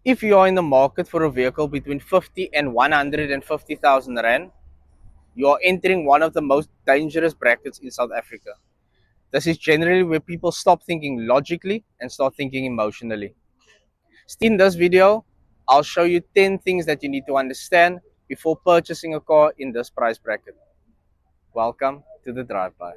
If you are in the market for a vehicle between 50 and 150,000 Rand, you are entering one of the most dangerous brackets in South Africa. This is generally where people stop thinking logically and start thinking emotionally. In this video, I'll show you 10 things that you need to understand before purchasing a car in this price bracket. Welcome to the drive-by.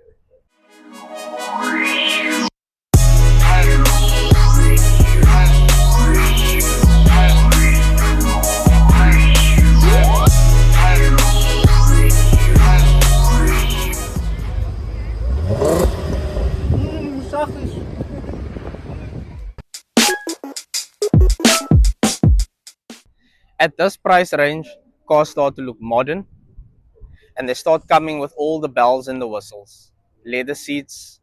At this price range, cars start to look modern and they start coming with all the bells and the whistles. Leather seats,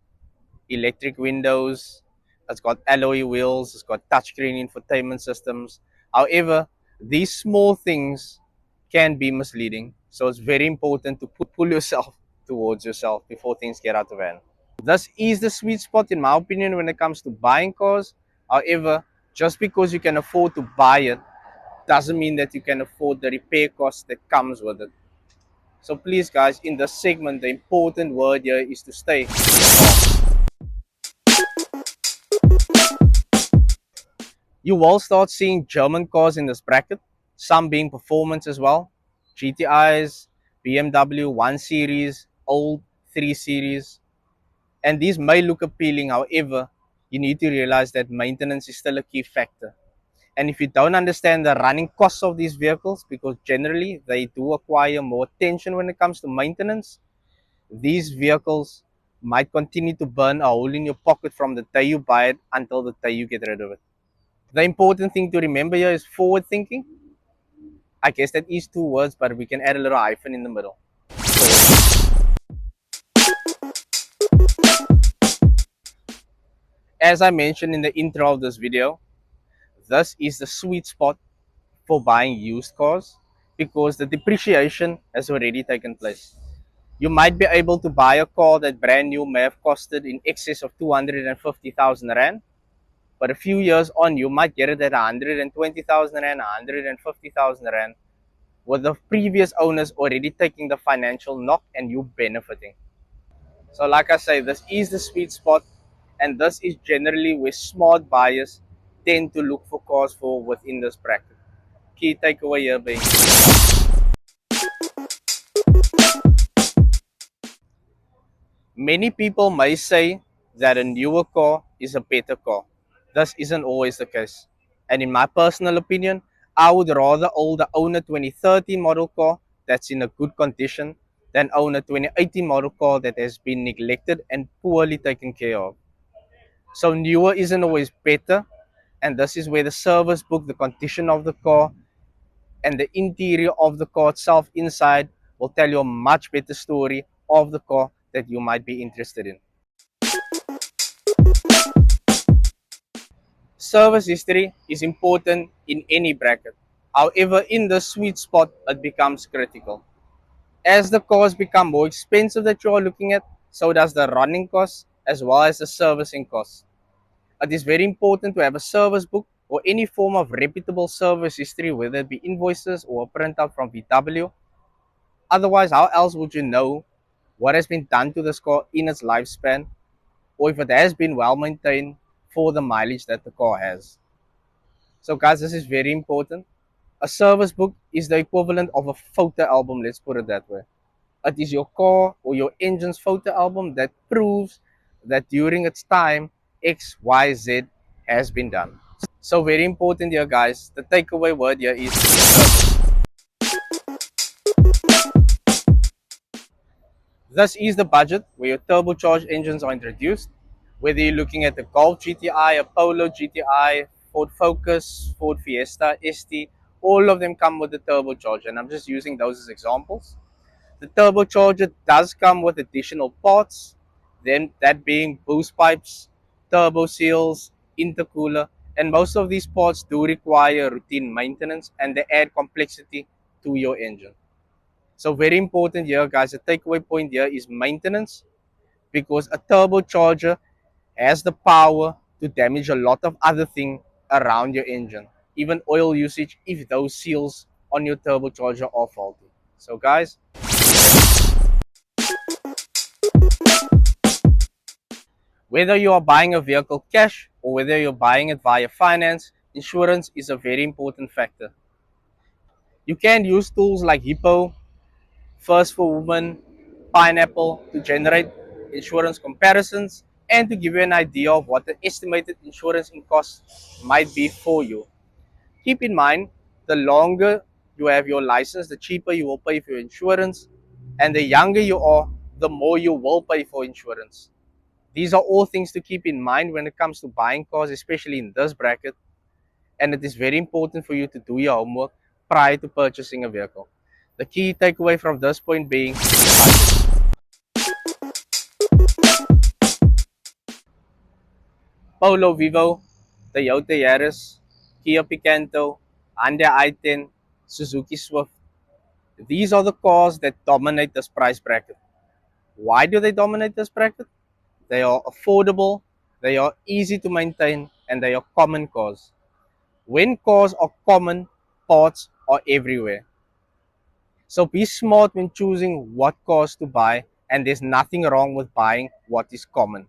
electric windows, it's got alloy wheels, it's got touchscreen infotainment systems. However, these small things can be misleading. So it's very important to pull yourself towards yourself before things get out of hand. This is the sweet spot in my opinion when it comes to buying cars. However, just because you can afford to buy it doesn't mean that you can afford the repair cost that comes with it. So please guys, in this segment, the important word here is to stay calm. You will start seeing German cars in this bracket, some being performance as well. GTIs, BMW 1 Series, old 3 Series. And these may look appealing, however, you need to realize that maintenance is still a key factor. And if you don't understand the running costs of these vehicles, because generally they do acquire more attention when it comes to maintenance, these vehicles might continue to burn a hole in your pocket from the day you buy it until the day you get rid of it. The important thing to remember here is forward thinking. I guess that is two words, but we can add a little hyphen in the middle. As I mentioned in the intro of this video, this is the sweet spot for buying used cars because the depreciation has already taken place. You might be able to buy a car that brand new may have costed in excess of 250,000 Rand, but a few years on, you might get it at 120,000 Rand, 150,000 Rand, with the previous owners already taking the financial knock and you benefiting. So like I say, this is the sweet spot, and this is generally where smart buyers tend to look for cars for within this bracket. Key takeaway here being, many people may say that a newer car is a better car. This isn't always the case. And in my personal opinion, I would rather own a 2013 model car that's in a good condition than own a 2018 model car that has been neglected and poorly taken care of. So newer isn't always better, and this is where the service book, the condition of the car, and the interior of the car itself inside will tell you a much better story of the car that you might be interested in. Service history is important in any bracket. However, in the sweet spot, it becomes critical. As the cars become more expensive that you are looking at, so does the running costs as well as the servicing costs. It is very important to have a service book or any form of reputable service history, whether it be invoices or a printout from VW. Otherwise, how else would you know what has been done to this car in its lifespan, or if it has been well maintained for the mileage that the car has? So guys, this is very important. A service book is the equivalent of a photo album, let's put it that way. It is your car or your engine's photo album that proves that during its time, X, Y, Z has been done. So very important here guys, the takeaway word here is service. This is the budget where your turbocharged engines are introduced. Whether you're looking at the Golf GTI, a Polo GTI, Ford Focus, Ford Fiesta, ST, all of them come with the turbocharger, and I'm just using those as examples. The turbocharger does come with additional parts, then that being boost pipes, turbo seals, intercooler, and most of these parts do require routine maintenance and they add complexity to your engine. So very important here guys, the takeaway point here is maintenance, because a turbocharger has the power to damage a lot of other things around your engine. even oil usage if those seals on your turbocharger are faulty. So guys, whether you are buying a vehicle cash or whether you're buying it via finance, insurance is a very important factor. You can use tools like Hippo, First for Women, Pineapple to generate insurance comparisons and to give you an idea of what the estimated insurance cost might be for you. Keep in mind, the longer you have your license, the cheaper you will pay for your insurance, and the younger you are, the more you will pay for insurance. These are all things to keep in mind when it comes to buying cars, especially in this bracket, and it is very important for you to do your homework prior to purchasing a vehicle. The key takeaway from this point being Polo Vivo, Toyota Yaris, Kia Picanto, Hyundai i10, Suzuki Swift. These are the cars that dominate this price bracket. Why do they dominate this bracket? They are affordable, they are easy to maintain, and they are common cars. When cars are common, parts are everywhere. So be smart when choosing what cars to buy, and there's nothing wrong with buying what is common.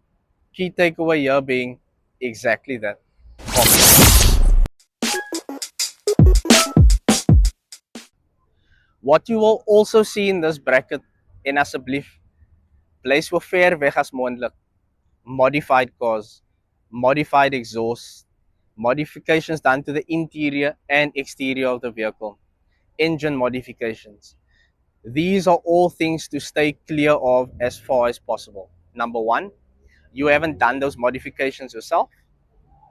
Key takeaway here being exactly that, common. What you will also see in this bracket, en asseblief, bly so ver weg as moontlik. Modified cars, modified exhaust, modifications done to the interior and exterior of the vehicle, engine modifications. These are all things to stay clear of as far as possible. Number one, you haven't done those modifications yourself.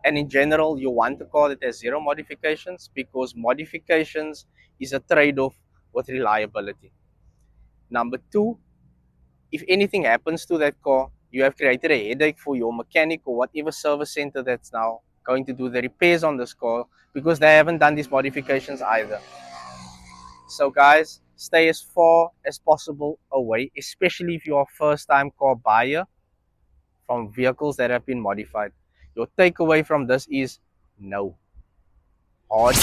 And in general, you want a car that has zero modifications because modifications is a trade-off with reliability. Number two, if anything happens to that car, you have created a headache for your mechanic or whatever service center that's now going to do the repairs on this car because they haven't done these modifications either. So guys, stay as far as possible away, especially if you're a first-time car buyer, from vehicles that have been modified. Your takeaway from this is no. Hard.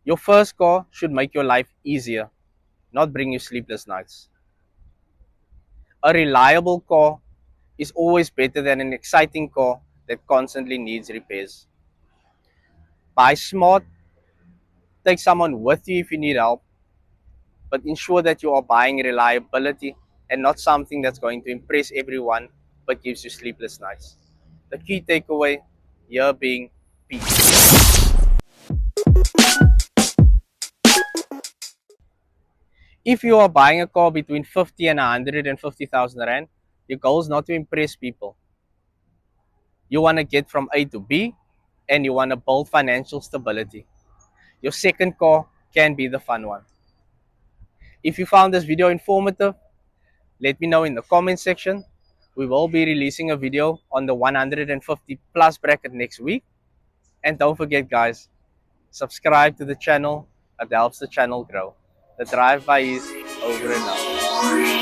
Your first car should make your life easier, not bring you sleepless nights. A reliable car is always better than an exciting car that constantly needs repairs. Buy smart, take someone with you if you need help, but ensure that you are buying reliability and not something that's going to impress everyone but gives you sleepless nights. The key takeaway here being peace. If you are buying a car between 50 and 150,000 Rand, your goal is not to impress people. You want to get from A to B and you want to build financial stability. Your second car can be the fun one. If you found this video informative, let me know in the comment section. We will be releasing a video on the 150 plus bracket next week. And don't forget guys, subscribe to the channel. It helps the channel grow. The drive-by is over and out.